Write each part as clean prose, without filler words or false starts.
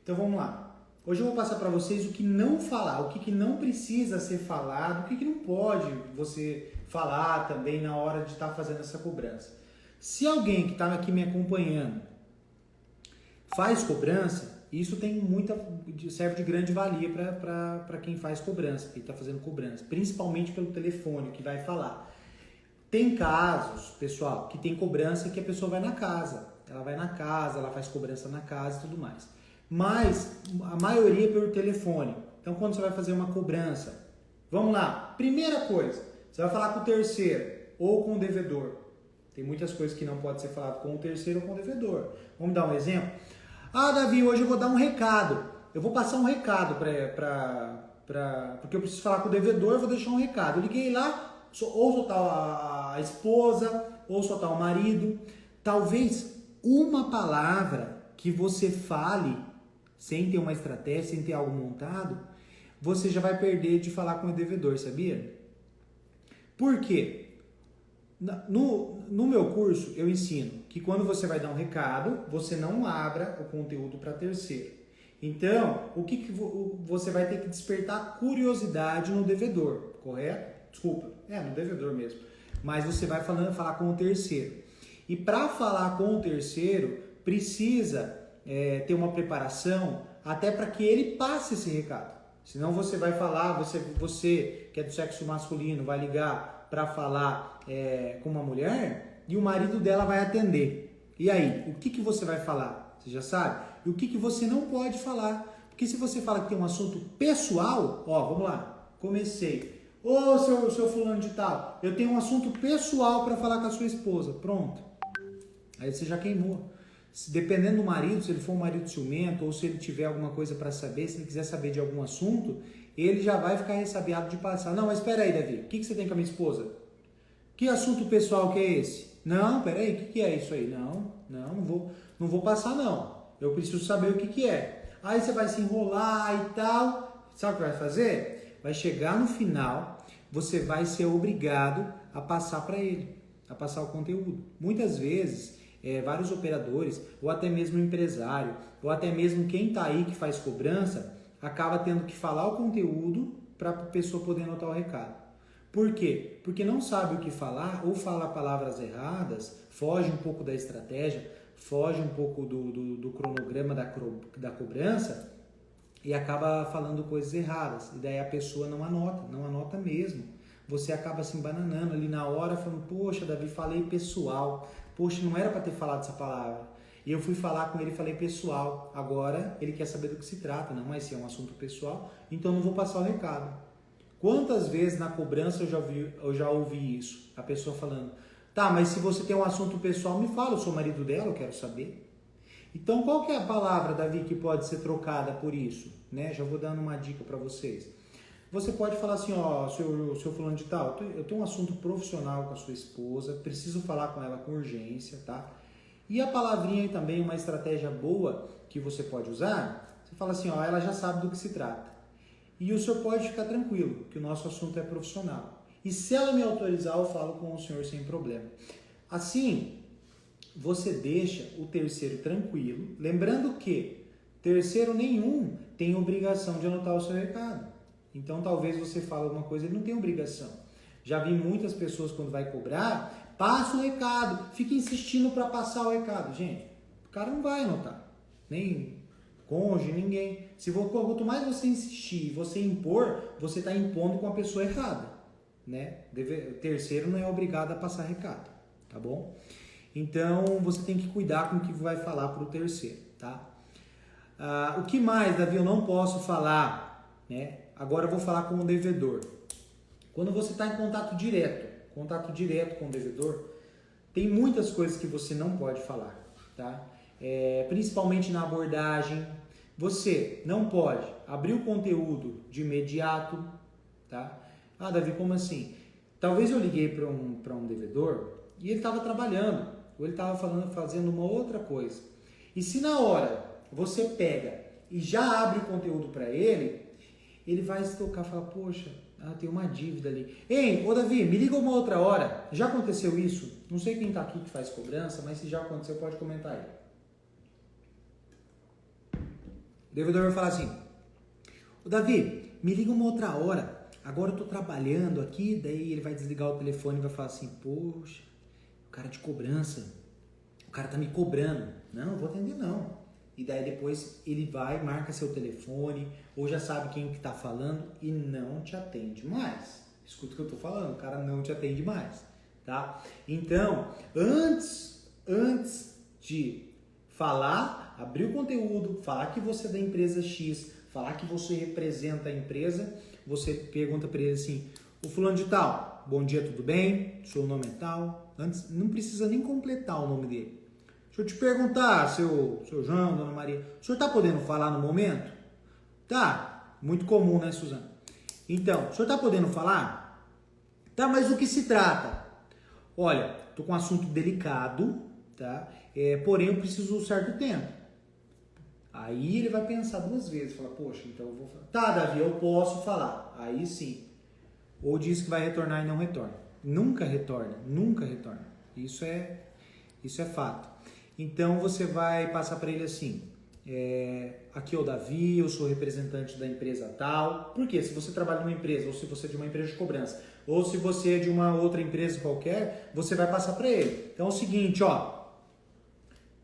Então vamos lá. Hoje eu vou passar para vocês o que não falar, o que não precisa ser falado, o que não pode você falar também na hora de estar fazendo essa cobrança. Se alguém que está aqui me acompanhando faz cobrança, isso tem serve de grande valia para quem faz cobrança, quem está fazendo cobrança, principalmente pelo telefone, que vai falar. Tem casos, pessoal, que tem cobrança que a pessoa vai na casa. Ela vai na casa, ela faz cobrança na casa e tudo mais. Mas a maioria é pelo telefone. Então, quando você vai fazer uma cobrança, vamos lá. Primeira coisa, você vai falar com o terceiro ou com o devedor. Tem muitas coisas que não pode ser falado com o terceiro ou com o devedor. Vamos dar um exemplo? Ah, Davi, hoje eu vou dar um recado. Eu vou passar um recado porque eu preciso falar com o devedor, eu vou deixar um recado. Eu liguei lá, ou só tá a esposa, ou só tá o marido. Talvez uma palavra que você fale sem ter uma estratégia, sem ter algo montado, você já vai perder de falar com o devedor, sabia? Por quê? No meu curso, eu ensino que quando você vai dar um recado, você não abra o conteúdo para terceiro. Então, o que você vai ter que despertar curiosidade no devedor, correto? Desculpa, no devedor mesmo. Mas você vai falar com o terceiro. E para falar com o terceiro, precisa ter uma preparação até para que ele passe esse recado. Senão você vai falar, você que é do sexo masculino vai ligar para falar com uma mulher e o marido dela vai atender. E aí, o que você vai falar? Você já sabe? E o que você não pode falar? Porque se você fala que tem um assunto pessoal, vamos lá, comecei. Ô, seu fulano de tal, eu tenho um assunto pessoal para falar com a sua esposa. Pronto. Aí você já queimou. Dependendo do marido, se ele for um marido ciumento, ou se ele tiver alguma coisa para saber, se ele quiser saber de algum assunto, ele já vai ficar ressabiado de passar. Não, mas espera aí, Davi, o que você tem com a minha esposa? Que assunto pessoal que é esse? Não, espera aí, o que é isso aí? Não vou passar não. Eu preciso saber o que é. Aí você vai se enrolar e tal. Sabe o que vai fazer? Vai chegar no final, você vai ser obrigado a passar para ele, a passar o conteúdo. Muitas vezes, vários operadores, ou até mesmo empresário, ou até mesmo quem está aí que faz cobrança, acaba tendo que falar o conteúdo para a pessoa poder anotar o recado. Por quê? Porque não sabe o que falar, ou fala palavras erradas, foge um pouco da estratégia, foge um pouco do cronograma da cobrança e acaba falando coisas erradas. E daí a pessoa não anota mesmo. Você acaba se embananando ali na hora, falando, poxa, Davi, falei pessoal. Poxa, não era para ter falado essa palavra. E eu fui falar com ele e falei pessoal. Agora ele quer saber do que se trata, não, mas se é um assunto pessoal, então não vou passar o recado. Quantas vezes na cobrança eu já ouvi isso? A pessoa falando, tá, mas se você tem um assunto pessoal, me fala, eu sou marido dela, eu quero saber. Então qual que é a palavra, Davi, que pode ser trocada por isso? Né? Já vou dando uma dica para vocês. Você pode falar assim, seu fulano de tal, eu tenho um assunto profissional com a sua esposa, preciso falar com ela com urgência, tá? E a palavrinha aí também, uma estratégia boa que você pode usar, você fala assim, ela já sabe do que se trata. E o senhor pode ficar tranquilo, que o nosso assunto é profissional. E se ela me autorizar, eu falo com o senhor sem problema. Assim, você deixa o terceiro tranquilo, lembrando que terceiro nenhum tem obrigação de anotar o seu recado. Então, talvez você fale alguma coisa, ele não tem obrigação. Já vi muitas pessoas, quando vai cobrar, passa o recado, fica insistindo para passar o recado. Gente, o cara não vai anotar, nem cônjuge, ninguém. Quanto mais você insistir, você impor, você está impondo com a pessoa errada, né? Terceiro não é obrigado a passar recado, tá bom? Então, você tem que cuidar com o que vai falar para o terceiro, tá? O que mais, Davi, eu não posso falar, né? Agora eu vou falar com o devedor. Quando você está em contato direto com o devedor, tem muitas coisas que você não pode falar, tá? Principalmente na abordagem. Você não pode abrir o conteúdo de imediato, tá? Ah, Davi, como assim? Talvez eu liguei para um devedor e ele estava trabalhando, ou ele estava fazendo uma outra coisa. E se na hora você pega e já abre o conteúdo para ele, ele vai se tocar e falar, poxa, tem uma dívida ali. Ei, ô Davi, me liga uma outra hora. Já aconteceu isso? Não sei quem está aqui que faz cobrança, mas se já aconteceu, pode comentar aí. O devedor vai falar assim, ô Davi, me liga uma outra hora, agora eu tô trabalhando aqui, daí ele vai desligar o telefone e vai falar assim, poxa, o cara de cobrança, o cara tá me cobrando. Não, eu vou atender não. E daí depois ele vai, marca seu telefone, ou já sabe quem que tá falando e não te atende mais. Escuta o que eu tô falando, o cara não te atende mais, tá? Então, antes de falar, abrir o conteúdo, falar que você é da empresa X, falar que você representa a empresa, você pergunta para ele assim, o fulano de tal, bom dia, tudo bem? Seu nome é tal. Antes, não precisa nem completar o nome dele. Deixa eu te perguntar, seu João, dona Maria, o senhor está podendo falar no momento? Tá, muito comum, né, Suzana? Então, o senhor está podendo falar? Tá, mas do que se trata? Olha, tô com um assunto delicado, tá? Porém, eu preciso de um certo tempo. Aí ele vai pensar duas vezes, falar, poxa, então eu vou falar. Tá, Davi, eu posso falar. Aí sim. Ou diz que vai retornar e não retorna. Nunca retorna, nunca retorna. Isso é fato. Então você vai passar para ele assim, aqui é o Davi, eu sou representante da empresa tal. Por quê? Se você trabalha numa empresa, ou se você é de uma empresa de cobrança, ou se você é de uma outra empresa qualquer, você vai passar para ele. Então é o seguinte, ó,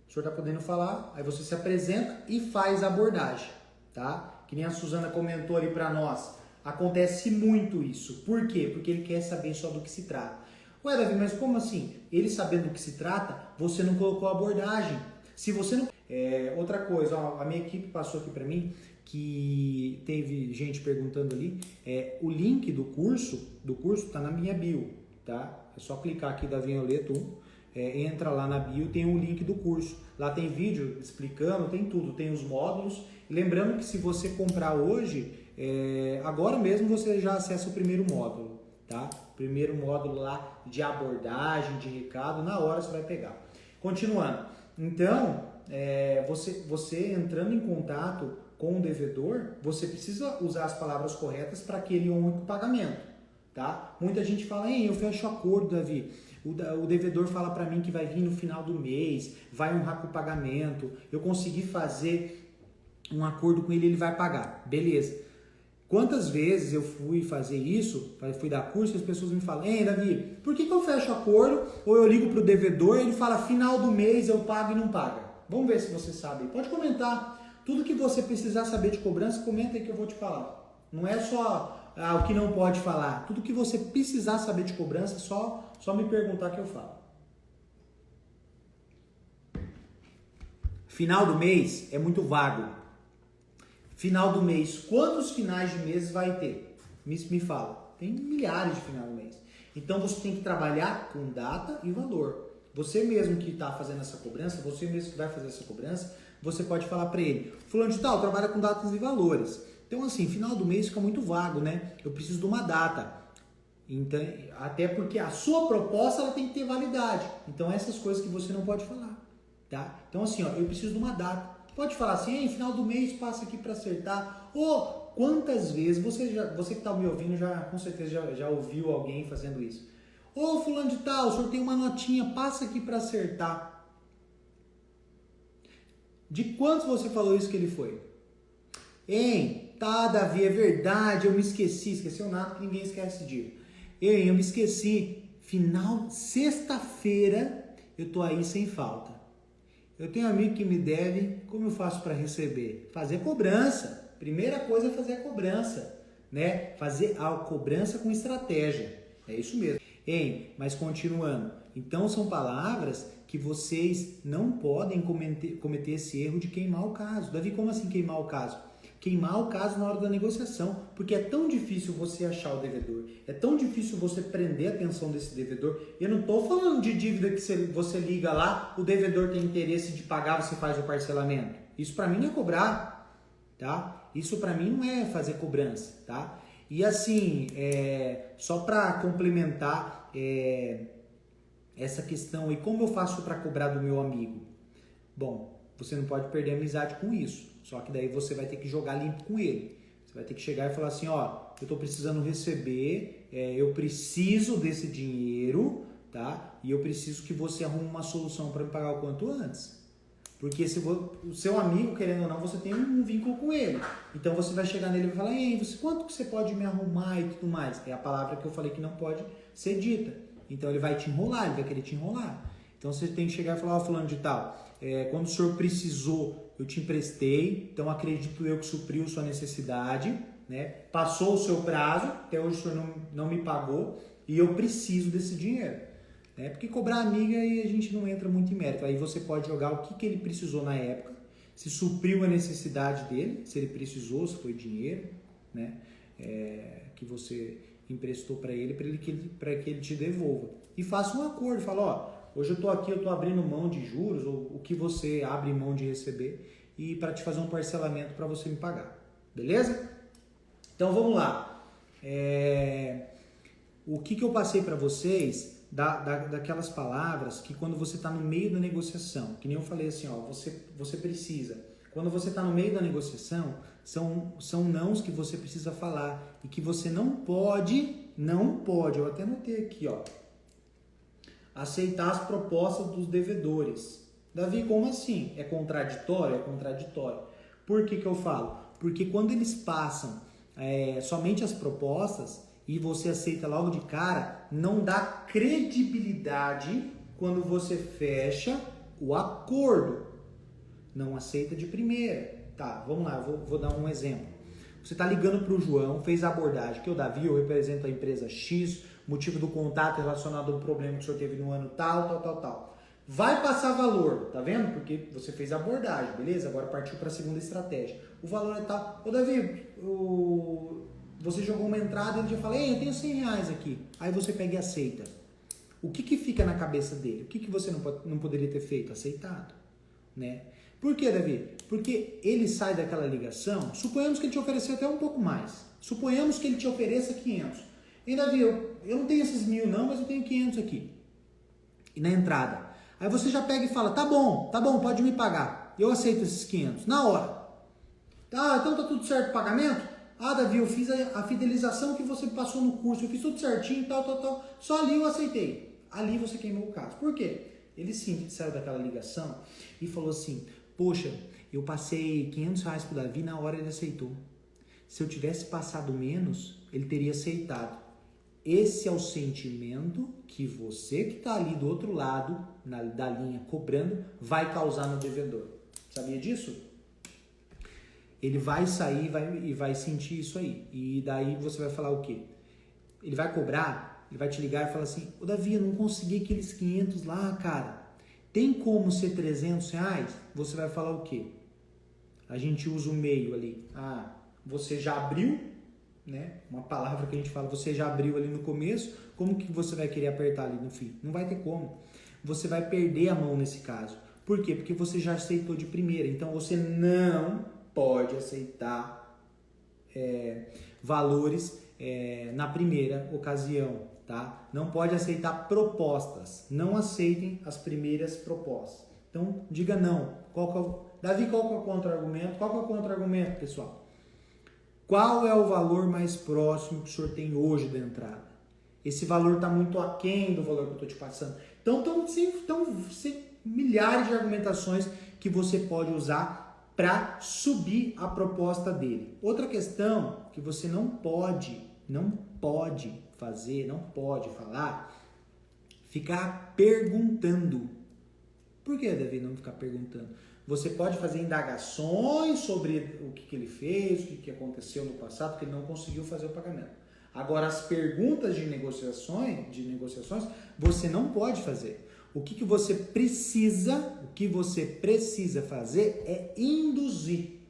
o senhor está podendo falar, aí você se apresenta e faz a abordagem, tá? Que nem a Suzana comentou ali para nós. Acontece muito isso. Por quê? Porque ele quer saber só do que se trata. Ué, Davi, mas como assim? Ele sabendo do que se trata, você não colocou a abordagem. Se você não... outra coisa, ó, a minha equipe passou aqui para mim que teve gente perguntando ali, o link do curso tá na minha bio, tá? É só clicar aqui, Davi Anholeto, entra lá na bio, tem um link do curso. Lá tem vídeo explicando, tem tudo, tem os módulos. Lembrando que se você comprar hoje, agora mesmo você já acessa o primeiro módulo, tá? Primeiro módulo lá de abordagem, de recado, na hora você vai pegar. Continuando. Então, você entrando em contato com o devedor, você precisa usar as palavras corretas para que ele honre o pagamento, tá? Muita gente fala, eu fecho acordo, Davi. O devedor fala para mim que vai vir no final do mês, vai honrar com o pagamento, eu consegui fazer um acordo com ele, ele vai pagar. Beleza. Quantas vezes eu fui fazer isso, fui dar curso e as pessoas me falam, Davi, por que eu fecho acordo ou eu ligo para o devedor e ele fala final do mês eu pago e não paga? Vamos ver se você sabe. Pode comentar. Tudo que você precisar saber de cobrança, comenta aí que eu vou te falar. Não é só o que não pode falar. Tudo que você precisar saber de cobrança, só me perguntar que eu falo. Final do mês é muito vago. Final do mês, quantos finais de mês vai ter? Me fala. Tem milhares de final do mês. Então você tem que trabalhar com data e valor. Você mesmo que está fazendo essa cobrança, você mesmo que vai fazer essa cobrança, você pode falar para ele, fulano de tal, trabalha com datas e valores. Então assim, final do mês fica muito vago, né? Eu preciso de uma data. Então, até porque a sua proposta ela tem que ter validade. Então essas coisas que você não pode falar, tá? Então assim, eu preciso de uma data. Pode falar assim, final do mês passa aqui para acertar. Ou quantas vezes, você que está me ouvindo, com certeza já ouviu alguém fazendo isso. Ô fulano de tal, o senhor tem uma notinha, passa aqui para acertar. De quantos você falou isso que ele foi? Tá, Davi, é verdade, eu me esqueci. Esqueceu nada que ninguém esquece dia. Eu me esqueci. Final, sexta-feira, eu tô aí sem falta. Eu tenho um amigo que me deve, como eu faço para receber? Fazer cobrança. Primeira coisa é fazer a cobrança, né? Fazer a cobrança com estratégia. É isso mesmo. Mas continuando. Então são palavras que vocês não podem cometer esse erro de queimar o caso. Davi, como assim queimar o caso? Queimar o caso na hora da negociação, porque é tão difícil você achar o devedor, é tão difícil você prender a atenção desse devedor. Eu não estou falando de dívida que você liga lá, o devedor tem interesse de pagar, você faz o parcelamento. Isso para mim não é cobrar, tá? Isso para mim não é fazer cobrança, tá? E assim, só para complementar essa questão aí, como eu faço para cobrar do meu amigo? Bom, você não pode perder a amizade com isso. Só que daí você vai ter que jogar limpo com ele. Você vai ter que chegar e falar assim, eu estou precisando receber, eu preciso desse dinheiro, tá? E eu preciso que você arrume uma solução para me pagar o quanto antes. Porque o seu amigo, querendo ou não, você tem um vínculo com ele. Então você vai chegar nele e vai falar, ei, quanto que você pode me arrumar e tudo mais? É a palavra que eu falei que não pode ser dita. Então ele vai te enrolar, ele vai querer te enrolar. Então você tem que chegar e falar, ó, fulano de tal, quando o senhor precisou, eu te emprestei, então acredito eu que supriu sua necessidade, né? Passou o seu prazo, até hoje o senhor não me pagou e eu preciso desse dinheiro. Né? Porque cobrar amiga aí a gente não entra muito em mérito. Aí você pode jogar o que ele precisou na época, se supriu a necessidade dele, se ele precisou, se foi dinheiro, né? Que você emprestou para ele, para que ele te devolva. E faça um acordo, fala, ó, hoje eu estou aqui, eu estou abrindo mão de juros, ou o que você abre mão de receber, e para te fazer um parcelamento para você me pagar. Beleza? Então vamos lá. O que eu passei para vocês daquelas palavras que quando você está no meio da negociação, que nem eu falei assim, ó, você precisa. Quando você está no meio da negociação, são nãos que você precisa falar e que você não pode, eu até anotei aqui, ó, aceitar as propostas dos devedores. Davi, como assim? É contraditório? É contraditório. Por que eu falo? Porque quando eles passam somente as propostas e você aceita logo de cara, não dá credibilidade quando você fecha o acordo. Não aceita de primeira. Tá, vamos lá, vou dar um exemplo. Você está ligando para o João, fez a abordagem, que o Davi, eu represento a empresa X, motivo do contato relacionado ao problema que o senhor teve no ano tal. Vai passar valor, tá vendo? Porque você fez a abordagem, beleza? Agora partiu para a segunda estratégia. O valor é tal. Ô Davi, você jogou uma entrada e ele já fala, ei, eu tenho 100 reais aqui. Aí você pega e aceita. O que fica na cabeça dele? O que você não poderia ter feito? Aceitado, né? Por que, Davi? Porque ele sai daquela ligação, suponhamos que ele te ofereceu até um pouco mais. Suponhamos que ele te ofereça 500. E Davi, eu não tenho esses 1.000 não, mas eu tenho 500 aqui. E na entrada. Aí você já pega e fala, tá bom, pode me pagar. Eu aceito esses 500, na hora. Tá, então tá tudo certo o pagamento? Ah, Davi, eu fiz a fidelização que você passou no curso, eu fiz tudo certinho, tal. Só ali eu aceitei. Ali você queimou o caso. Por quê? Ele sim saiu daquela ligação e falou assim, poxa, eu passei 500 reais pro Davi, na hora ele aceitou. Se eu tivesse passado menos, ele teria aceitado. Esse é o sentimento que você que está ali do outro lado, da linha cobrando, vai causar no devedor. Sabia disso? Ele vai sair e vai sentir isso aí. E daí você vai falar o quê? Ele vai cobrar, ele vai te ligar e falar assim, ô Davi, eu não consegui aqueles 500 lá, cara. Tem como ser 300 reais? Você vai falar o quê? A gente usa o meio ali. Ah, você já abriu, né? Uma palavra que a gente fala, você já abriu ali no começo, como que você vai querer apertar ali no fim? Não vai ter como. Você vai perder a mão nesse caso. Por quê? Porque você já aceitou de primeira. Então você não pode aceitar valores na primeira ocasião, tá? Não pode aceitar propostas. Não aceitem as primeiras propostas. Então, diga não. Davi, qual que é o contra-argumento? Qual que é o contra-argumento, pessoal? Qual é o valor mais próximo que o senhor tem hoje da entrada? Esse valor está muito aquém do valor que eu estou te passando. Então, tem milhares de argumentações que você pode usar para subir a proposta dele. Outra questão que você não pode fazer, não pode falar, ficar perguntando. Por que, Davi, não ficar perguntando? Você pode fazer indagações sobre o que ele fez, o que aconteceu no passado, porque ele não conseguiu fazer o pagamento. Agora, as perguntas de negociações, você não pode fazer. O que você precisa fazer é induzir.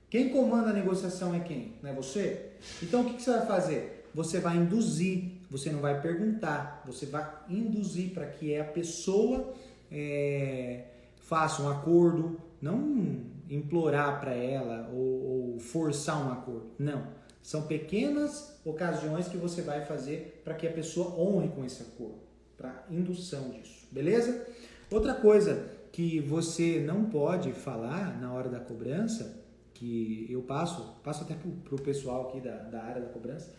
Quem comanda a negociação é quem? Não é você? Então, o que você vai fazer? Você vai induzir, você não vai perguntar, você vai induzir para que a pessoa faça um acordo, não implorar para ela ou forçar um acordo. Não. São pequenas ocasiões que você vai fazer para que a pessoa honre com esse acordo, para indução disso, beleza? Outra coisa que você não pode falar na hora da cobrança, que eu passo até para o pessoal aqui da área da cobrança,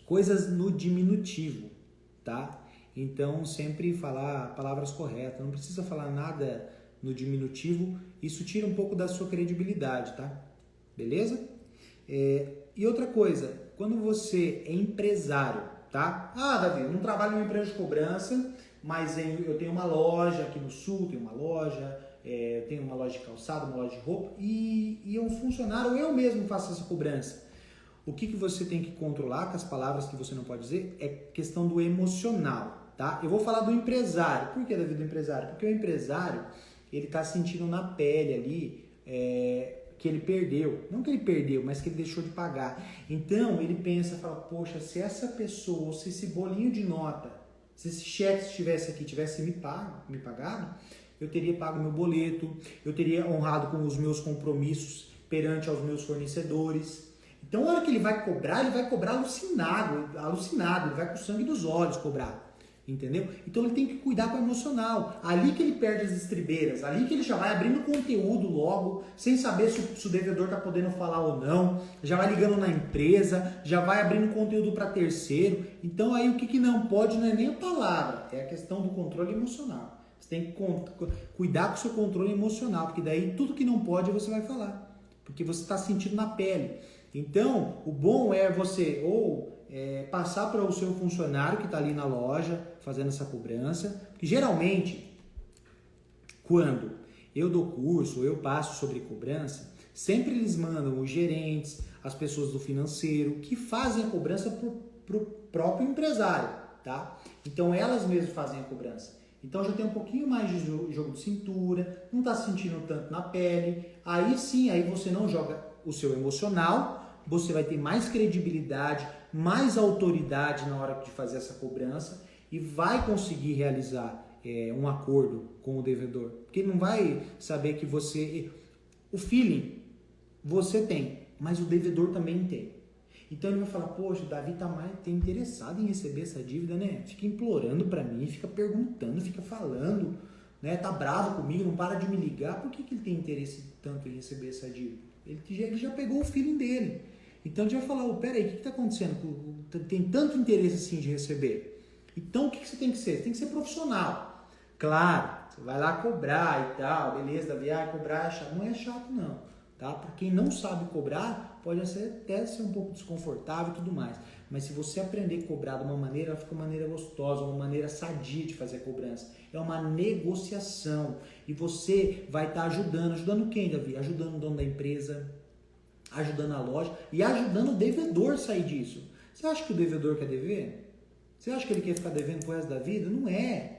coisas no diminutivo, tá? Então, sempre falar palavras corretas, não precisa falar nada no diminutivo, isso tira um pouco da sua credibilidade, tá? Beleza? E outra coisa, quando você é empresário, tá? Ah, Davi, eu não trabalho em uma empresa de cobrança, mas eu tenho uma loja aqui no sul, tenho uma loja, tenho uma loja de calçado, uma loja de roupa, e um funcionário, eu mesmo faço essa cobrança. O que você tem que controlar com as palavras que você não pode dizer é questão do emocional, tá? Eu vou falar do empresário. Por que, Davi, do empresário? Porque o empresário, ele tá sentindo na pele ali que ele perdeu. Não que ele perdeu, mas que ele deixou de pagar. Então, ele pensa, fala, poxa, se essa pessoa, ou se esse bolinho de nota, se esse cheque estivesse aqui, tivesse me pagado, eu teria pago meu boleto, eu teria honrado com os meus compromissos perante aos meus fornecedores. Então, na hora que ele vai cobrar alucinado, ele vai com o sangue dos olhos cobrar, entendeu? Então, ele tem que cuidar com o emocional. Ali que ele perde as estribeiras, ali que ele já vai abrindo conteúdo logo, sem saber se o devedor está podendo falar ou não, já vai ligando na empresa, já vai abrindo conteúdo para terceiro. Então, aí o que não pode não é nem a palavra, é a questão do controle emocional. Você tem que cuidar com o seu controle emocional, porque daí tudo que não pode você vai falar, porque você está sentindo na pele. Então, o bom é você passar para o seu funcionário que está ali na loja fazendo essa cobrança, porque geralmente, quando eu dou curso, eu passo sobre cobrança, sempre eles mandam os gerentes, as pessoas do financeiro, que fazem a cobrança para o próprio empresário, tá? Então, elas mesmas fazem a cobrança. Então, já tem um pouquinho mais de jogo de cintura, não está sentindo tanto na pele, aí sim, aí você não joga o seu emocional, você vai ter mais credibilidade, mais autoridade na hora de fazer essa cobrança e vai conseguir realizar um acordo com o devedor. Porque ele não vai saber que você... O feeling você tem, mas o devedor também tem. Então ele vai falar, poxa, o Davi tá interessado em receber essa dívida, né? Fica implorando para mim, fica perguntando, fica falando, né? Tá bravo comigo, não para de me ligar. Por que ele tem interesse tanto em receber essa dívida? Ele já pegou o feeling dele. Então a gente vai falar, peraí, o que está acontecendo? Tem tanto interesse assim de receber. Então o que você tem que ser? Você tem que ser profissional. Claro, você vai lá cobrar e tal, beleza, Davi, cobrar é chato. Não é chato não, tá? Para quem não sabe cobrar, pode até ser um pouco desconfortável e tudo mais. Mas se você aprender a cobrar de uma maneira, ela fica uma maneira gostosa, uma maneira sadia de fazer a cobrança. É uma negociação. E você vai estar ajudando quem, Davi? Ajudando o dono da empresa, ajudando a loja e ajudando o devedor a sair disso. Você acha que o devedor quer dever? Você acha que ele quer ficar devendo pro resto da vida? Não é.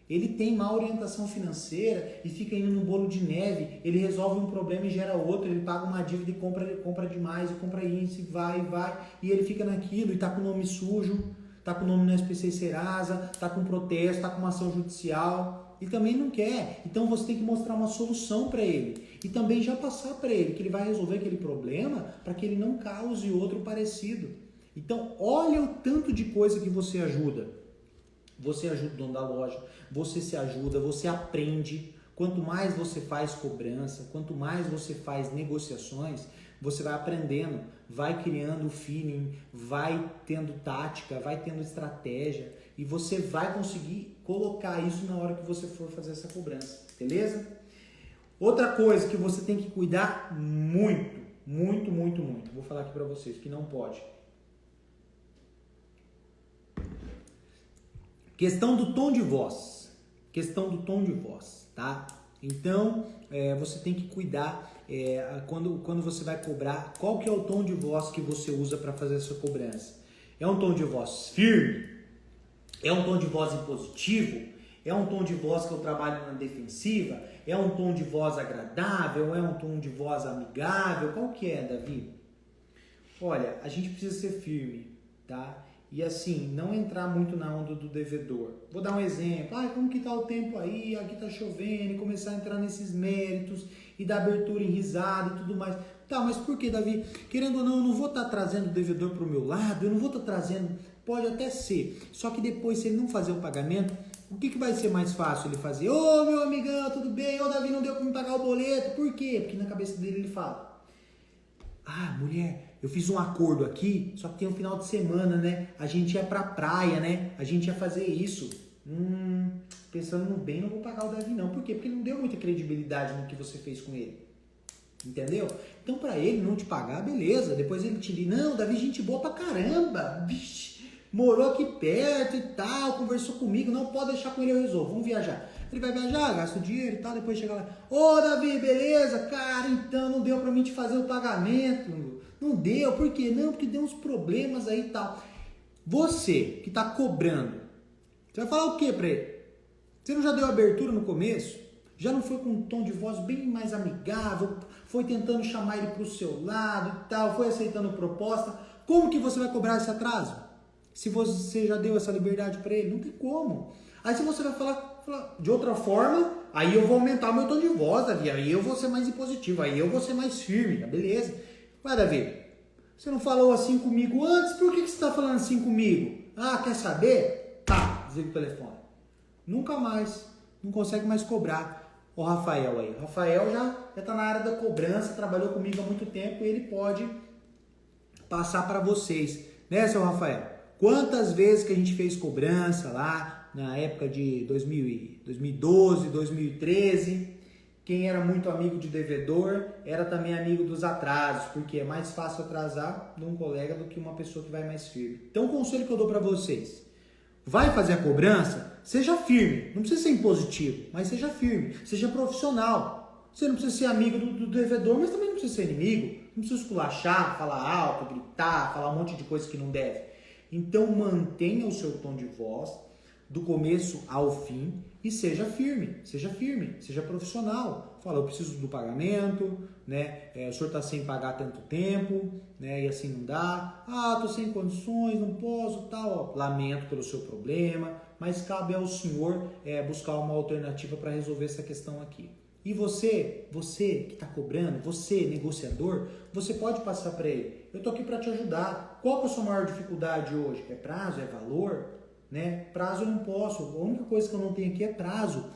Ele tem má orientação financeira e fica indo no bolo de neve, ele resolve um problema e gera outro, ele paga uma dívida e compra demais, e compra isso, e vai, e ele fica naquilo, e tá com o nome sujo, tá com o nome no SPC Serasa, tá com protesto, tá com uma ação judicial, e também não quer. Então você tem que mostrar uma solução para ele, e também já passar para ele que ele vai resolver aquele problema para que ele não cause outro parecido. Então olha o tanto de coisa que você ajuda. Você ajuda o dono da loja, você se ajuda, você aprende. Quanto mais você faz cobrança, quanto mais você faz negociações, você vai aprendendo, vai criando feeling, vai tendo tática, vai tendo estratégia e você vai conseguir colocar isso na hora que você for fazer essa cobrança, beleza? Outra coisa que você tem que cuidar muito, vou falar aqui para vocês, que não pode. Questão do tom de voz, tá? Então, você tem que cuidar quando você vai cobrar, qual que é o tom de voz que você usa para fazer a sua cobrança. É um tom de voz firme? É um tom de voz impositivo? É um tom de voz que eu trabalho na defensiva? É um tom de voz agradável? É um tom de voz amigável? Qual que é, Davi? Olha, a gente precisa ser firme, tá? E assim, não entrar muito na onda do devedor. Vou dar um exemplo. Como que tá o tempo aí? Aqui tá chovendo. E começar a entrar nesses méritos e dar abertura em risada e tudo mais. Tá, mas por que, Davi? Querendo ou não, eu não vou estar trazendo o devedor pro meu lado. Eu não vou estar trazendo... Pode até ser. Só que depois, se ele não fazer o pagamento, o que vai ser mais fácil ele fazer? Ô, meu amigão, tudo bem? Ô, Davi, não deu para me pagar o boleto. Por quê? Porque na cabeça dele ele fala... mulher, eu fiz um acordo aqui, só que tem um final de semana, né? A gente ia pra praia, né? A gente ia fazer isso. pensando no bem, não vou pagar o Davi não. Por quê? Porque ele não deu muita credibilidade no que você fez com ele. Entendeu? Então, pra ele não te pagar, beleza. Depois ele te diz, não, Davi, gente boa pra caramba. Vixe, morou aqui perto e tal, conversou comigo. Não, pode deixar com ele, eu resolvo. Vamos viajar. Ele vai viajar, gasta o dinheiro e tal, depois chega lá. Ô, Davi, beleza? Cara, então não deu pra mim te fazer o pagamento. Não deu, por quê? Não, porque deu uns problemas aí e tal. Você que tá cobrando, você vai falar o quê pra ele? Você não já deu abertura no começo? Já não foi com um tom de voz bem mais amigável? Foi tentando chamar ele pro seu lado e tal? Foi aceitando proposta? Como que você vai cobrar esse atraso? Se você já deu essa liberdade pra ele? Não tem como. Aí se você vai falar de outra forma, aí eu vou aumentar o meu tom de voz, Davi. Aí eu vou ser mais impositivo, aí eu vou ser mais firme, tá? Beleza? Vai, Davi, você não falou assim comigo antes? Por que você tá falando assim comigo? Ah, quer saber? Tá, desliga o telefone. Nunca mais, não consegue mais cobrar. O Rafael aí. O Rafael já tá na área da cobrança, trabalhou comigo há muito tempo e ele pode passar para vocês. Né, seu Rafael? Quantas vezes que a gente fez cobrança lá na época de 2012, 2013? Quem era muito amigo de devedor era também amigo dos atrasos, porque é mais fácil atrasar de um colega do que uma pessoa que vai mais firme. Então, o conselho que eu dou para vocês: vai fazer a cobrança, seja firme. Não precisa ser impositivo, mas seja firme, seja profissional. Você não precisa ser amigo do devedor, mas também não precisa ser inimigo. Não precisa esculachar, falar alto, gritar, falar um monte de coisa que não deve. Então mantenha o seu tom de voz do começo ao fim e seja firme, seja profissional. Fala, eu preciso do pagamento, né? O senhor está sem pagar tanto tempo, né? E assim não dá. Ah, estou sem condições, não posso, tal. Ó, lamento pelo seu problema, mas cabe ao senhor buscar uma alternativa para resolver essa questão aqui. E você que está cobrando, você negociador, você pode passar para ele: eu estou aqui para te ajudar. Qual que é a sua maior dificuldade hoje? É prazo? É valor? Né? Prazo eu não posso. A única coisa que eu não tenho aqui é prazo.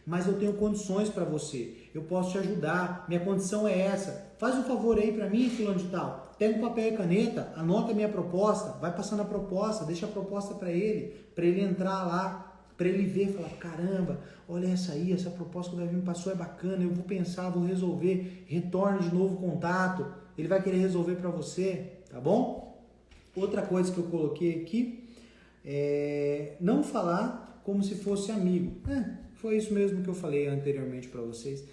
Mas eu tenho condições para você. Eu posso te ajudar. Minha condição é essa. Faz um favor aí para mim, fulano de tal. Pega um papel e caneta, anota a minha proposta, vai passando a proposta, deixa a proposta para ele entrar lá, para ele ver e falar: caramba, olha essa aí, essa proposta que o Davi me passou é bacana, eu vou pensar, vou resolver, retorne de novo o contato, ele vai querer resolver para você, tá bom? Outra coisa que eu coloquei aqui é não falar como se fosse amigo. Foi isso mesmo que eu falei anteriormente para vocês.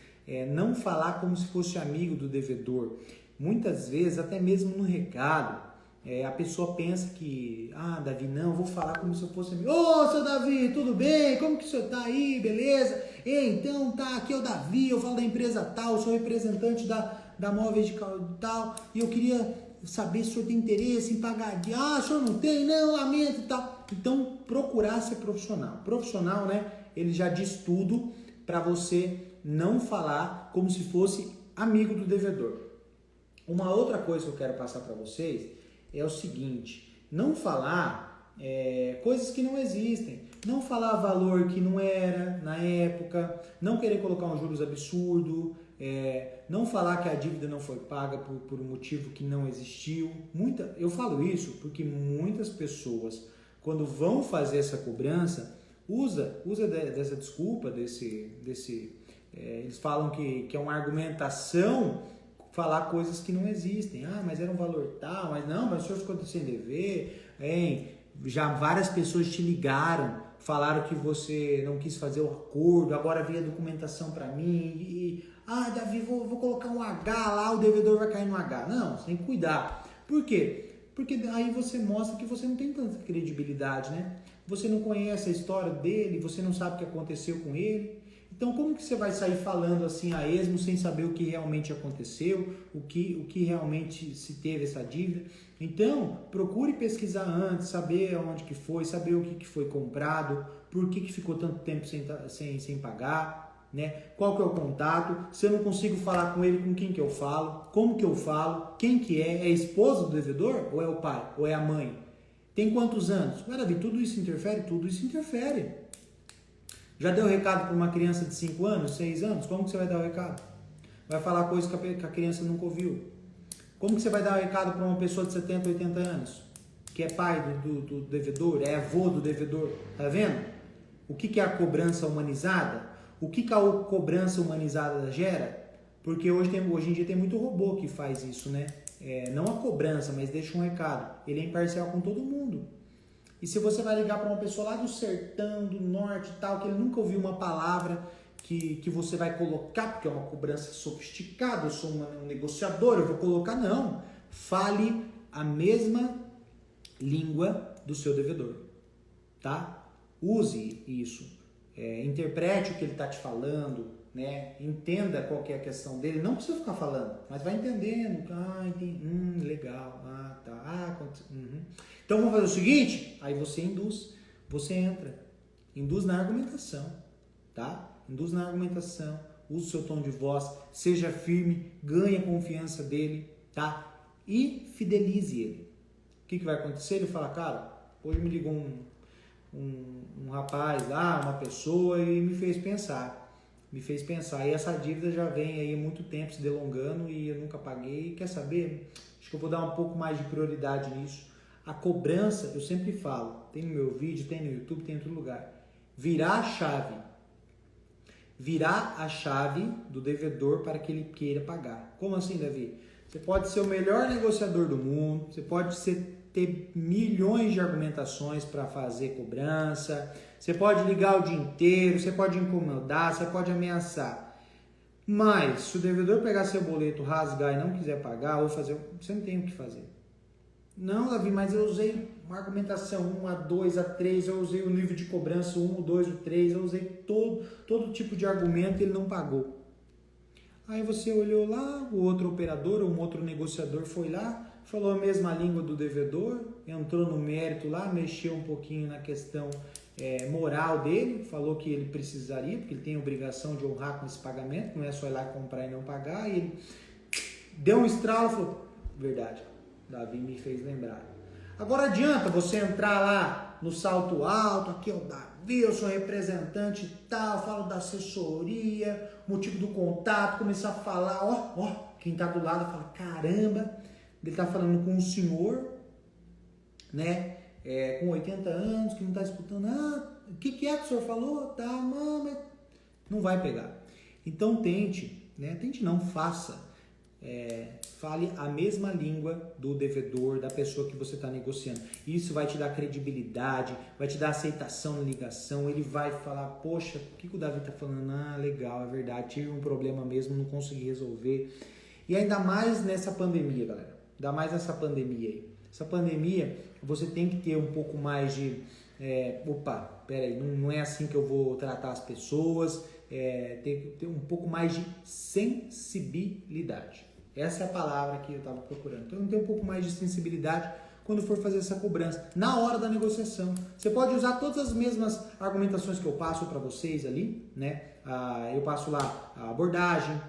Não falar como se fosse amigo do devedor. Muitas vezes, até mesmo no recado, a pessoa pensa que, Davi, não, eu vou falar como se eu fosse amigo. Ô, seu Davi, tudo bem? Como que o senhor tá aí? Beleza? Então, tá, aqui é o Davi, eu falo da empresa tal, eu sou representante da Móveis de tal, e eu queria saber se o senhor tem interesse em pagar. O senhor não tem? Não, lamento e tal. Então, procurar ser profissional. Profissional, né? Ele já diz tudo para você não falar como se fosse amigo do devedor. Uma outra coisa que eu quero passar para vocês é o seguinte: não falar coisas que não existem, não falar valor que não era na época, não querer colocar um juros absurdo, não falar que a dívida não foi paga por um motivo que não existiu. Eu falo isso porque muitas pessoas, quando vão fazer essa cobrança, usa dessa desculpa, eles falam que é uma argumentação, falar coisas que não existem. Mas era um valor tal, mas o senhor ficou sem dever, já várias pessoas te ligaram, falaram que você não quis fazer o acordo, agora veio a documentação para mim, Davi, vou colocar um H lá, o devedor vai cair no H. Não, você tem que cuidar. Por quê? Porque aí você mostra que você não tem tanta credibilidade, né? Você não conhece a história dele, você não sabe o que aconteceu com ele. Então, como que você vai sair falando assim a esmo sem saber o que realmente aconteceu, o que realmente se teve essa dívida? Então, procure pesquisar antes, saber onde que foi, saber o que foi comprado, por que ficou tanto tempo sem pagar, né? Qual que é o contato? Se eu não consigo falar com ele, com quem que eu falo? Como que eu falo? Quem que é? É a esposa do devedor? Ou é o pai? Ou é a mãe? Tem quantos anos? Davi, tudo isso interfere? Tudo isso interfere. Já deu recado para uma criança de 5 anos, 6 anos? Como que você vai dar o recado? Vai falar coisas que a criança nunca ouviu. Como que você vai dar o recado para uma pessoa de 70, 80 anos? Que é pai do devedor, é avô do devedor. Tá vendo? O que é a cobrança humanizada? O que a cobrança humanizada gera? Porque hoje em dia tem muito robô que faz isso, né? Não a cobrança, mas deixa um recado. Ele é imparcial com todo mundo. E se você vai ligar para uma pessoa lá do sertão, do norte e tal, que ele nunca ouviu uma palavra que você vai colocar, porque é uma cobrança sofisticada, eu sou um negociador, eu vou colocar, não. Fale a mesma língua do seu devedor, tá? Use isso, interprete o que ele está te falando, né? Entenda qual que é a questão dele, não precisa ficar falando, mas vai entendendo, entendi, legal, tá, Então vamos fazer o seguinte, aí você induz, você induz na argumentação, tá? Induz na argumentação, use o seu tom de voz, seja firme, ganhe a confiança dele, tá? E fidelize ele. O que vai acontecer? Ele fala, cara, hoje me ligou um rapaz lá, uma pessoa, e me fez pensar. E essa dívida já vem aí há muito tempo se delongando e eu nunca paguei. Quer saber? Acho que eu vou dar um pouco mais de prioridade nisso. A cobrança, eu sempre falo, tem no meu vídeo, tem no YouTube, tem em todo lugar. Virar a chave do devedor para que ele queira pagar. Como assim, Davi? Você pode ser o melhor negociador do mundo, você pode ter milhões de argumentações para fazer cobrança, você pode ligar o dia inteiro, você pode incomodar, você pode ameaçar. Mas, se o devedor pegar seu boleto, rasgar e não quiser pagar, ou fazer, você não tem o que fazer. Não, Davi, mas eu usei uma argumentação 1, a 2, a 3, eu usei o nível de cobrança 1, o 2, o 3, eu usei todo tipo de argumento e ele não pagou. Aí você olhou lá, o outro operador, um outro negociador foi lá, falou a mesma língua do devedor, entrou no mérito lá, mexeu um pouquinho na questão moral dele, falou que ele precisaria, porque ele tem a obrigação de honrar com esse pagamento, não é só ir lá comprar e não pagar, e ele deu um estralo e falou, verdade, Davi me fez lembrar. Agora adianta você entrar lá no salto alto, aqui é o Davi, eu sou representante e tal, falo da assessoria, motivo do contato, começar a falar, quem tá do lado fala, caramba, ele tá falando com um senhor, né, com 80 anos, que não tá escutando, o que é que o senhor falou? Tá, não vai pegar. Então tente, faça. Fale a mesma língua do devedor, da pessoa que você está negociando. Isso vai te dar credibilidade, vai te dar aceitação na ligação. Ele vai falar, poxa, o que o Davi está falando? Legal, é verdade, tive um problema mesmo, não consegui resolver. E ainda mais nessa pandemia, galera. Ainda mais nessa pandemia aí. Essa pandemia, você tem que ter um pouco mais de... peraí, não é assim que eu vou tratar as pessoas. Tem que ter um pouco mais de sensibilidade. Essa é a palavra que eu estava procurando. Então, tem um pouco mais de sensibilidade quando for fazer essa cobrança, na hora da negociação. Você pode usar todas as mesmas argumentações que eu passo para vocês ali, né? Eu passo lá a abordagem,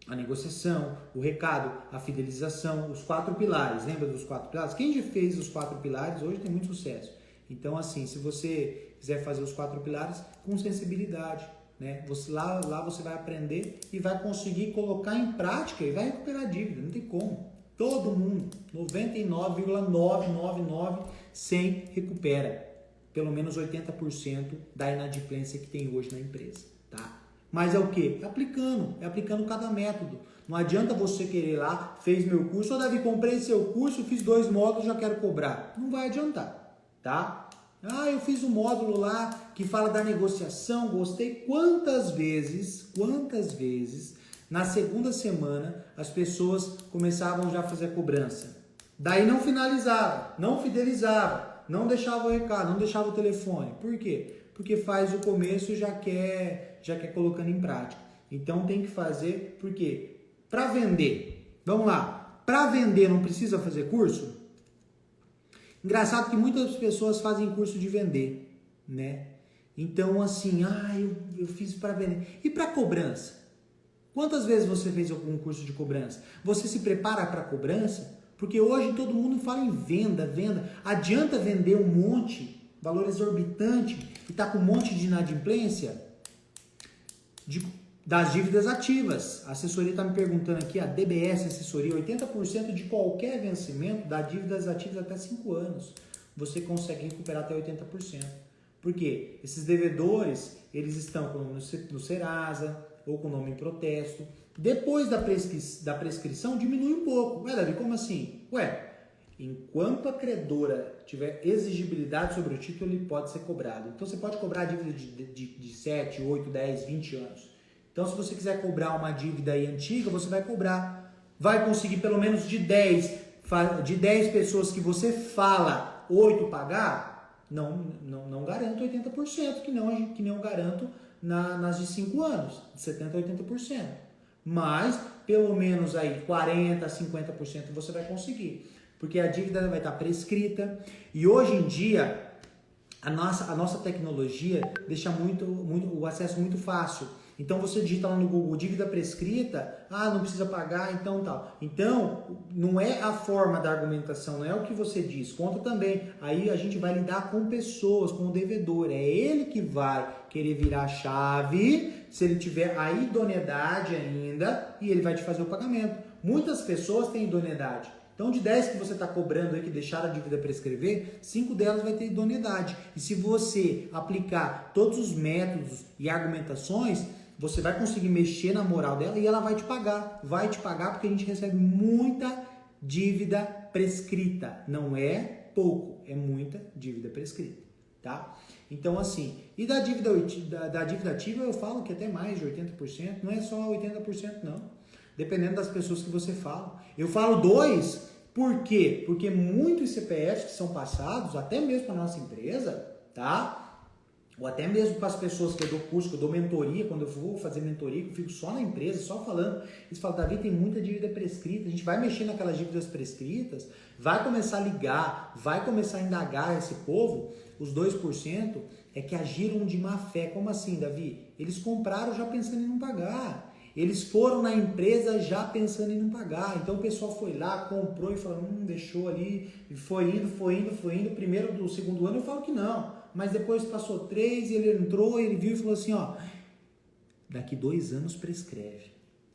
a negociação, o recado, a fidelização, os 4 pilares. Lembra dos 4 pilares? Quem já fez os 4 pilares hoje tem muito sucesso. Então, assim, se você quiser fazer os 4 pilares com sensibilidade, né? Lá você vai aprender e vai conseguir colocar em prática e vai recuperar a dívida, não tem como. Todo mundo, 99,999, 100 recupera pelo menos 80% da inadimplência que tem hoje na empresa, tá? Mas é o quê? É aplicando cada método. Não adianta você querer lá, fez meu curso, Davi, comprei seu curso, fiz 2 módulos, já quero cobrar. Não vai adiantar, tá? Eu fiz um módulo lá que fala da negociação, gostei. Quantas vezes, na segunda semana, as pessoas começavam já a fazer a cobrança. Daí não finalizava, não fidelizava, não deixava o recado, não deixava o telefone. Por quê? Porque faz o começo e já quer colocando em prática. Então tem que fazer, porque para vender, vamos lá, para vender não precisa fazer curso? Engraçado que muitas pessoas fazem curso de vender, né? Então, assim, eu fiz para vender. E para cobrança? Quantas vezes você fez algum curso de cobrança? Você se prepara para cobrança? Porque hoje todo mundo fala em venda. Adianta vender um monte, valor exorbitante, e tá com um monte de inadimplência das dívidas ativas. A assessoria está me perguntando aqui, a DBS Assessoria, 80% de qualquer vencimento dá dívidas ativas até 5 anos. Você consegue recuperar até 80%. Porque esses devedores, eles estão com o nome no Serasa ou com o nome em protesto. Depois da prescrição, diminui um pouco. Ué, Davi, como assim? Ué, enquanto a credora tiver exigibilidade sobre o título, ele pode ser cobrado. Então, você pode cobrar a dívida de 7, 8, 10, 20 anos. Então, se você quiser cobrar uma dívida aí antiga, você vai cobrar. Vai conseguir pelo menos de 10 pessoas que você fala, 8 pagar? Não garanto 80%, que não garanto nas de 5 anos, de 70% a 80%. Mas, pelo menos aí 40%, 50% você vai conseguir. Porque a dívida vai estar prescrita. E hoje em dia, a nossa tecnologia deixa o acesso muito fácil. Então você digita lá no Google, dívida prescrita, não precisa pagar, então tal. Então, não é a forma da argumentação, não é o que você diz, conta também. Aí a gente vai lidar com pessoas, com o devedor. É ele que vai querer virar a chave, se ele tiver a idoneidade ainda, e ele vai te fazer o pagamento. Muitas pessoas têm idoneidade. Então, de 10 que você está cobrando aí, que deixaram a dívida prescrever, 5 delas vai ter idoneidade. E se você aplicar todos os métodos e argumentações, você vai conseguir mexer na moral dela e ela vai te pagar. Vai te pagar porque a gente recebe muita dívida prescrita. Não é pouco, é muita dívida prescrita, tá? Então, assim, e da dívida ativa eu falo que até mais de 80%, não é só 80% não. Dependendo das pessoas que você fala. Eu falo 2, por quê? Porque muitos CPFs que são passados, até mesmo para a nossa empresa, tá? Ou até mesmo para as pessoas que eu dou curso, que eu dou mentoria, quando eu vou fazer mentoria, que eu fico só na empresa, só falando, eles falam, Davi, tem muita dívida prescrita, a gente vai mexer naquelas dívidas prescritas, vai começar a ligar, vai começar a indagar esse povo, os 2% é que agiram de má fé. Como assim, Davi? Eles compraram já pensando em não pagar. Eles foram na empresa já pensando em não pagar. Então o pessoal foi lá, comprou e falou, deixou ali, e foi indo. Primeiro do segundo ano eu falo que não. Mas depois passou 3 e ele entrou, ele viu e falou assim, daqui 2 anos prescreve.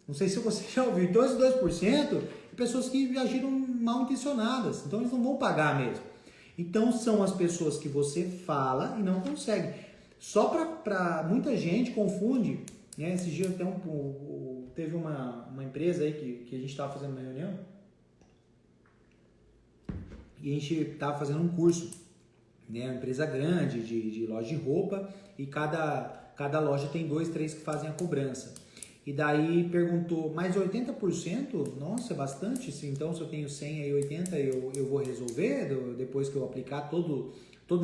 Não sei se você já ouviu. Então esses 2% é pessoas que agiram mal intencionadas. Então eles não vão pagar mesmo. Então são as pessoas que você fala e não consegue. Só para muita gente confunde. Esse dia até teve uma empresa aí que a gente estava fazendo uma reunião e a gente estava fazendo um curso, uma empresa grande de loja de roupa e cada loja tem 2, 3 que fazem a cobrança. E daí perguntou, mas 80%? Nossa, é bastante? Então se eu tenho 100 e 80 eu vou resolver depois que eu aplicar todo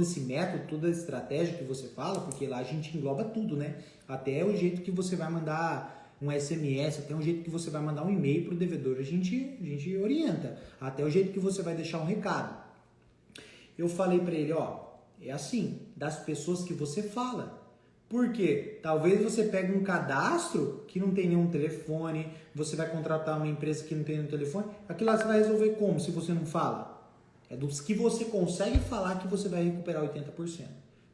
esse método, toda a estratégia que você fala, porque lá a gente engloba tudo, né? Até o jeito que você vai mandar um SMS, até o jeito que você vai mandar um e-mail para o devedor, a gente orienta. Até o jeito que você vai deixar um recado. Eu falei para ele, é assim, das pessoas que você fala. Por quê? Talvez você pegue um cadastro que não tem nenhum telefone, você vai contratar uma empresa que não tem nenhum telefone, aquilo lá você vai resolver como, se você não fala? É dos que você consegue falar que você vai recuperar 80%.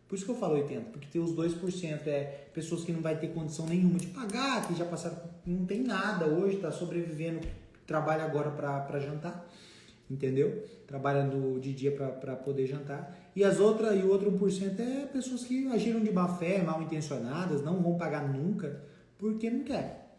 Por isso que eu falo 80%, porque tem os 2% pessoas que não vai ter condição nenhuma de pagar, que já passaram, não tem nada hoje, está sobrevivendo, trabalha agora para jantar, entendeu? Trabalha de dia para poder jantar. E o outro 1% é pessoas que agiram de má fé, mal intencionadas, não vão pagar nunca, porque não quer.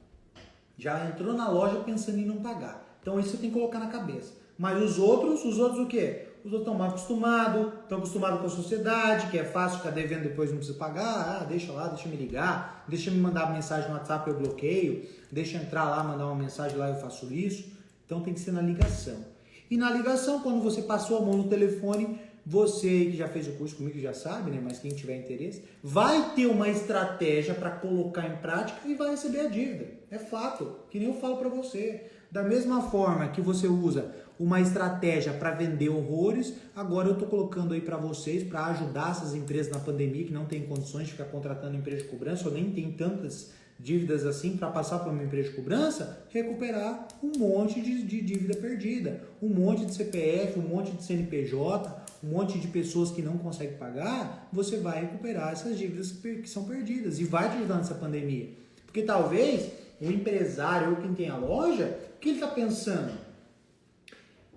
Já entrou na loja pensando em não pagar. Então isso você tem que colocar na cabeça. Mas os outros o quê? Os outros estão mal acostumados, estão acostumados com a sociedade, que é fácil ficar devendo depois não precisa pagar, deixa lá, deixa me ligar, deixa me mandar mensagem no WhatsApp, eu bloqueio, deixa entrar lá, mandar uma mensagem lá, eu faço isso. Então tem que ser na ligação. E na ligação, quando você passou a mão no telefone, você que já fez o curso comigo já sabe, né? Mas quem tiver interesse, vai ter uma estratégia para colocar em prática e vai receber a dívida. É fato, que nem eu falo para você. Da mesma forma que você usa uma estratégia para vender horrores, agora eu estou colocando aí para vocês, para ajudar essas empresas na pandemia que não tem condições de ficar contratando empresa de cobrança ou nem tem tantas dívidas assim para passar para uma empresa de cobrança, recuperar um monte de dívida perdida, um monte de CPF, um monte de CNPJ, um monte de pessoas que não conseguem pagar, você vai recuperar essas dívidas que são perdidas e vai te ajudar nessa pandemia. Porque talvez o empresário ou quem tem a loja, o que ele está pensando?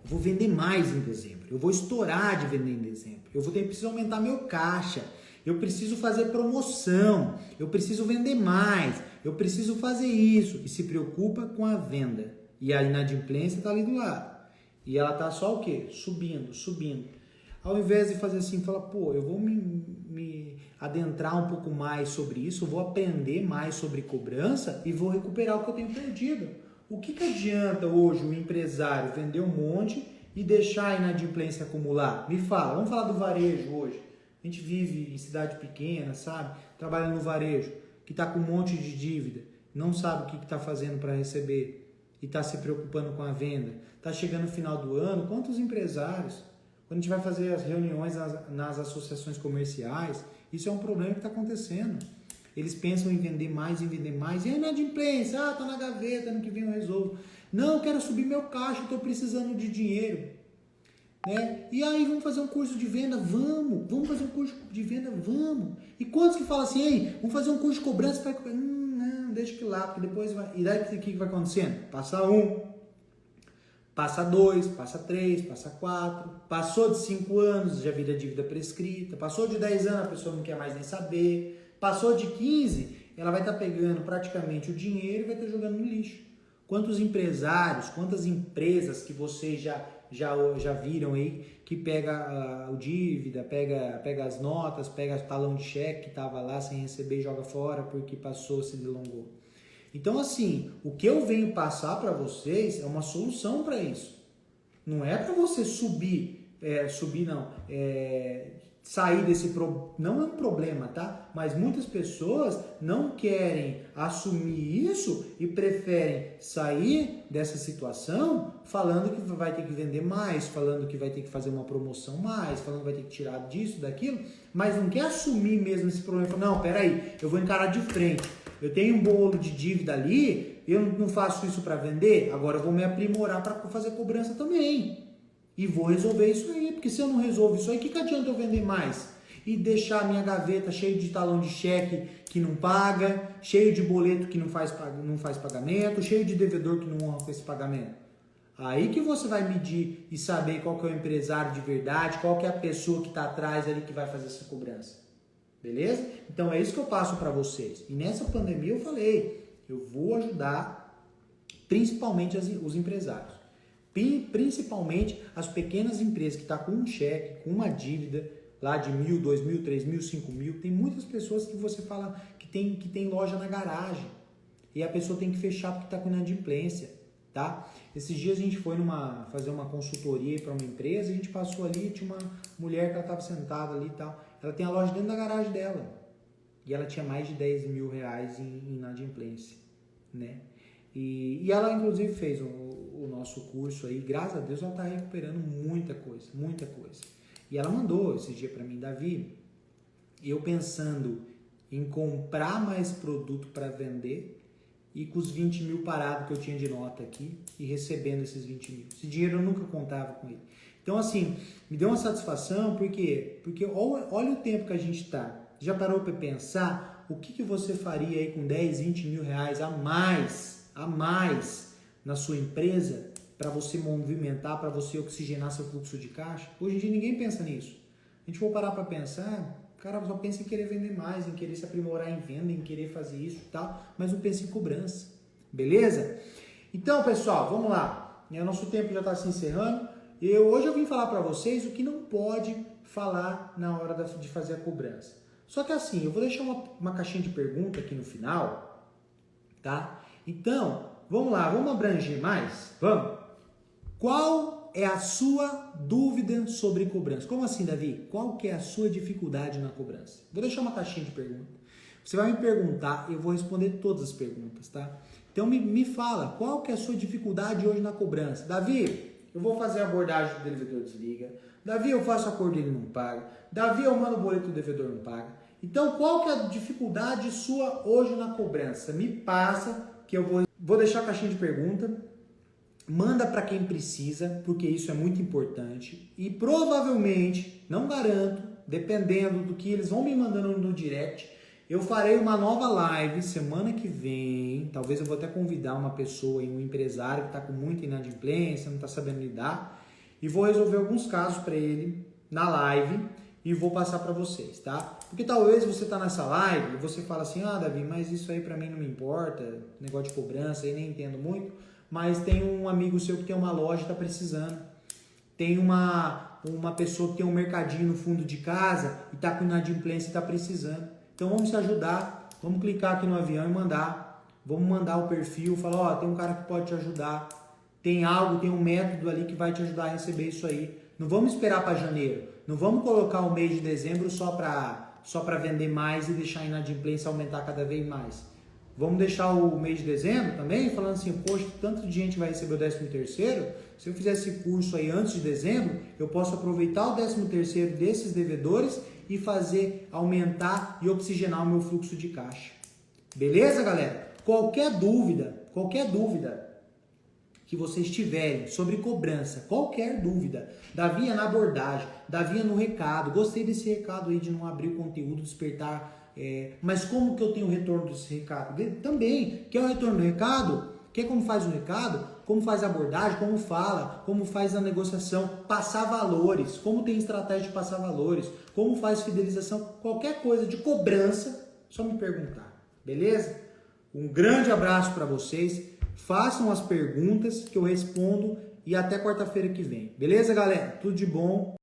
Vou vender mais em dezembro, eu vou estourar de vender em dezembro, preciso aumentar meu caixa. eu preciso fazer promoção, eu preciso vender mais, eu preciso fazer isso. E se preocupa com a venda. E a inadimplência está ali do lado. E ela está só o quê? Subindo, subindo. Ao invés de fazer assim, falar, pô, eu vou me adentrar um pouco mais sobre isso, eu vou aprender mais sobre cobrança e vou recuperar o que eu tenho perdido. O que adianta hoje o empresário vender um monte e deixar a inadimplência acumular? Me fala, vamos falar do varejo hoje. A gente vive em cidade pequena, sabe? Trabalha no varejo, que está com um monte de dívida, não sabe o que está fazendo para receber e está se preocupando com a venda. Está chegando o final do ano, quantos empresários, quando a gente vai fazer as reuniões nas associações comerciais, isso é um problema que está acontecendo. Eles pensam em vender mais, e a inadimplência, tá na gaveta, ano que vem eu resolvo. Não, eu quero subir meu caixa, estou precisando de dinheiro. Né? E aí, vamos fazer um curso de venda? Vamos fazer um curso de venda? Vamos. E quantos que falam assim, ei, vamos fazer um curso de cobrança? Não, deixa que lá, porque depois vai... E daí o que vai acontecendo? Passa 1, passa 2, passa 3, passa 4, passou de 5 anos, já vira dívida prescrita, passou de 10 anos, a pessoa não quer mais nem saber, passou de 15, ela vai estar pegando praticamente o dinheiro e vai estar jogando no lixo. Quantos empresários, quantas empresas que vocês já viram aí, que pega o dívida, pega as notas, pega o talão de cheque que estava lá sem receber e joga fora porque passou, se delongou. Então, assim, o que eu venho passar para vocês é uma solução para isso. Não é para você sair desse problema. Não é um problema, tá? Mas muitas pessoas não querem assumir isso e preferem sair dessa situação falando que vai ter que vender mais, falando que vai ter que fazer uma promoção mais, falando que vai ter que tirar disso, daquilo, mas não quer assumir mesmo esse problema. Fala, não, peraí, eu vou encarar de frente. Eu tenho um bolo de dívida ali, eu não faço isso para vender, agora eu vou me aprimorar para fazer cobrança também. E vou resolver isso aí, porque se eu não resolvo isso aí, o que adianta eu vender mais? E deixar a minha gaveta cheia de talão de cheque que não paga, cheio de boleto que não faz pagamento, cheio de devedor que não honra com esse pagamento. Aí que você vai medir e saber qual que é o empresário de verdade, qual que é a pessoa que está atrás ali que vai fazer essa cobrança. Beleza? Então é isso que eu passo para vocês. E nessa pandemia eu falei, eu vou ajudar principalmente os empresários. Principalmente as pequenas empresas que estão com um cheque, com uma dívida lá de 1.000, 2.000, 3.000, 5.000. Tem muitas pessoas que você fala que tem loja na garagem e a pessoa tem que fechar porque está com inadimplência, tá? Esses dias a gente foi fazer uma consultoria para uma empresa e a gente passou ali, tinha uma mulher que ela estava sentada ali e tal. Ela tem a loja dentro da garagem dela e ela tinha mais de 10 mil reais em inadimplência, né? E ela, inclusive, fez o nosso curso aí. Graças a Deus, ela está recuperando muita coisa, muita coisa. E ela mandou esse dia para mim, Davi, eu pensando em comprar mais produto para vender e com os 20 mil parados que eu tinha de nota aqui e recebendo esses 20 mil. Esse dinheiro eu nunca contava com ele. Então, assim, me deu uma satisfação, por quê? Porque olha o tempo que a gente está. Já parou para pensar o que você faria aí com 10, 20 mil reais a mais na sua empresa para você movimentar, para você oxigenar seu fluxo de caixa? Hoje em dia ninguém pensa nisso. A gente for parar para pensar, o cara só pensa em querer vender mais, em querer se aprimorar em venda, em querer fazer isso e tal, mas não pensa em cobrança. Beleza? Então, pessoal, vamos lá. O nosso tempo já está se encerrando. Hoje eu vim falar para vocês o que não pode falar na hora de fazer a cobrança. Só que assim, eu vou deixar uma caixinha de pergunta aqui no final, tá? Então, vamos lá, vamos abranger mais? Vamos? Qual é a sua dúvida sobre cobrança? Como assim, Davi? Qual que é a sua dificuldade na cobrança? Vou deixar uma caixinha de pergunta. Você vai me perguntar, eu vou responder todas as perguntas, tá? Então, me fala, qual que é a sua dificuldade hoje na cobrança? Davi, eu vou fazer a abordagem do devedor desliga. Davi, eu faço acordo e ele não paga. Davi, eu mando o boleto do devedor não paga. Então, qual que é a dificuldade sua hoje na cobrança? Me passa, que eu vou deixar a caixinha de pergunta. Manda para quem precisa, porque isso é muito importante. E provavelmente, não garanto, dependendo do que eles vão me mandando no direct, eu farei uma nova live semana que vem. Talvez eu vou até convidar uma pessoa, um empresário que está com muita inadimplência, não está sabendo lidar. E vou resolver alguns casos para ele na live. e vou passar para vocês, tá? Porque talvez você tá nessa live e você fala assim, ah, Davi, mas isso aí para mim não me importa, negócio de cobrança aí nem entendo muito, mas tem um amigo seu que tem uma loja e tá precisando. Tem uma pessoa que tem um mercadinho no fundo de casa e tá com inadimplência e tá precisando. Então vamos se ajudar, vamos clicar aqui no avião e mandar. Vamos mandar o perfil, falar, ó, tem um cara que pode te ajudar. Tem algo, tem um método ali que vai te ajudar a receber isso aí. Não vamos esperar para janeiro. Não vamos colocar o mês de dezembro só para vender mais e deixar a inadimplência aumentar cada vez mais. Vamos deixar o mês de dezembro também falando assim, poxa, tanto de gente vai receber o 13º, se eu fizer esse curso aí antes de dezembro, eu posso aproveitar o 13º desses devedores e fazer aumentar e oxigenar o meu fluxo de caixa. Beleza, galera? Qualquer dúvida que vocês tiverem sobre cobrança, qualquer dúvida, Davi é na abordagem, Davi é no recado, gostei desse recado aí de não abrir o conteúdo, despertar, mas como que eu tenho o retorno desse recado? Também, quer o retorno do recado? Quer como faz o recado? Como faz a abordagem? Como fala? Como faz a negociação? Passar valores, como tem estratégia de passar valores? Como faz fidelização? Qualquer coisa de cobrança, só me perguntar, beleza? Um grande abraço para vocês. Façam as perguntas que eu respondo e até quarta-feira que vem. Beleza, galera? Tudo de bom.